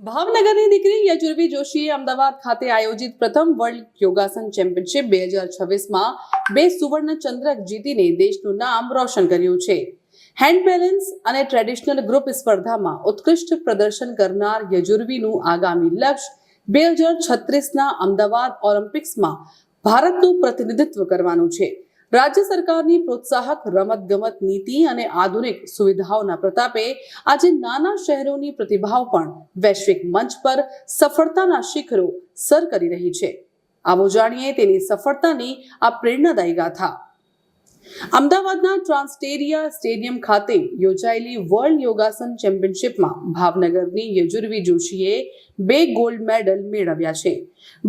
ભાવનગરની દીકરી યજુર્વી જોશીએ અમદાવાદ ખાતે આયોજિત પ્રથમ વર્લ્ડ યોગાસન ચેમ્પિયનશિપ 2026માં 2 સુવર્ણ ચંદ્રક જીતીને દેશનું નામ રોશન કર્યું છે. હેન્ડ બેલેન્સ અને ટ્રેડિશનલ ગ્રુપ સ્પર્ધામાં ઉત્કૃષ્ટ પ્રદર્શન કરનાર યજુર્વીનું આગામી લક્ષ્ય 2036ના અમદાવાદ ઓલિમ્પિક્સમાં ભારતનું પ્રતિનિધિત્વ કરવાનું છે. રાજ્ય સરકારની પ્રોત્સાહક રમતગમત નીતિ અને આધુનિક સુવિધાઓના પ્રતાપે આજે નાના શહેરોની પ્રતિભાઓ પણ વૈશ્વિક મંચ પર સફળતાના શિખરો સર કરી રહી છે. આવો જાણીએ તેની સફળતાની આ પ્રેરણાદાયી ગાથા. અમદાવાદના ટ્રાન્સટેરિયા સ્ટેડિયમ ખાતે યોજાયેલી વર્લ્ડ યોગાસન ચેમ્પિયનશિપમાં ભાવનગરની યજુર્વી જોશીએ 2 ગોલ્ડ મેડલ મેળવ્યા છે.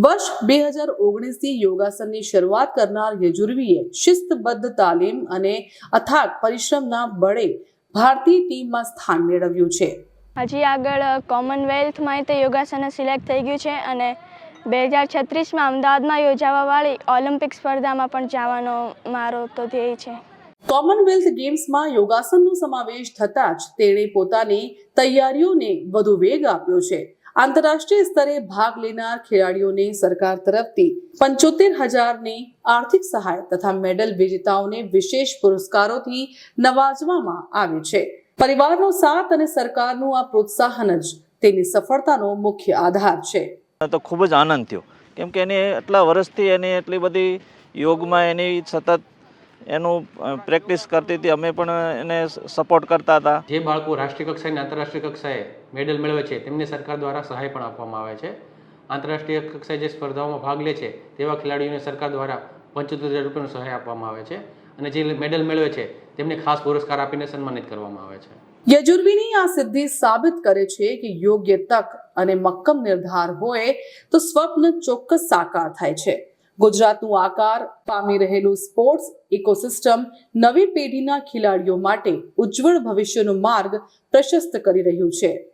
વર્ષ 2019થી યોગાસનની શરૂઆત કરનાર યજુર્વીએ શિસ્તબદ્ધ તાલીમ અને અથાગ પરિશ્રમના બળે ભારતીય ટીમમાં સ્થાન મેળવ્યું છે. હજી આગળ કોમનવેલ્થમાં તે યોગાસન સિલેક્ટ થઈ ગયું છે અને 2036માં અમદાવાદમાં યોજાવાવાળી ઓલિમ્પિક સ્પર્ધામાં પણ જવાનો મારો તો ધ્યેય છે. કોમનવેલ્થ ગેમ્સમાં યોગાસનનો સમાવેશ થતાં જ તેણે પોતાની તૈયારીઓને વધુ વેગ આપ્યો છે. આંતરરાષ્ટ્રીય સ્તરે ભાગ લેનાર ખેલાડીઓને સરકાર તરફથી 75,000ની આર્થિક સહાય તથા મેડલ વિજેતાઓને વિશેષ પુરસ્કારોથી નવાજવામાં આવે છે. પરિવારનો સાથ અને સરકારનું આ પ્રોત્સાહન જ તેની સફળતાનો મુખ્ય આધાર છે. તો ખૂબ જ આનંદ થયો, કેમ કે એને એટલા વર્ષથી એની એટલી બધી યોગમાં એની સતત એનું પ્રેક્ટિસ કરતી હતી. અમે પણ એને સપોર્ટ કરતા હતા. જે બાળકો રાષ્ટ્રીય કક્ષાએ અને આંતરરાષ્ટ્રીય કક્ષાએ મેડલ મેળવે છે તેમને સરકાર દ્વારા સહાય પણ આપવામાં આવે છે. આંતરરાષ્ટ્રીય કક્ષાએ જે સ્પર્ધાઓમાં ભાગ લે છે તેવા ખેલાડીઓને સરકાર દ્વારા 75,000 રૂપિયાની સહાય આપવામાં આવે છે અને જે મેડલ મેળવે છે તેમને ખાસ પુરસ્કાર આપીને સન્માનિત કરવામાં આવે છે. યજુર્વીની આ સિદ્ધિ સાબિત કરે છે કે યોગ્ય તક અને મક્કમ નિર્ધાર હોય તો સ્વપ્ન ચોક્કસ સાકાર થાય છે. ગુજરાતનું આકાર પામી રહેલું સ્પોર્ટ્સ ઇકોસિસ્ટમ નવી પેઢીના ખેલાડીઓ માટે ઉજ્જવળ ભવિષ્યનો માર્ગ પ્રશસ્ત કરી રહ્યું છે.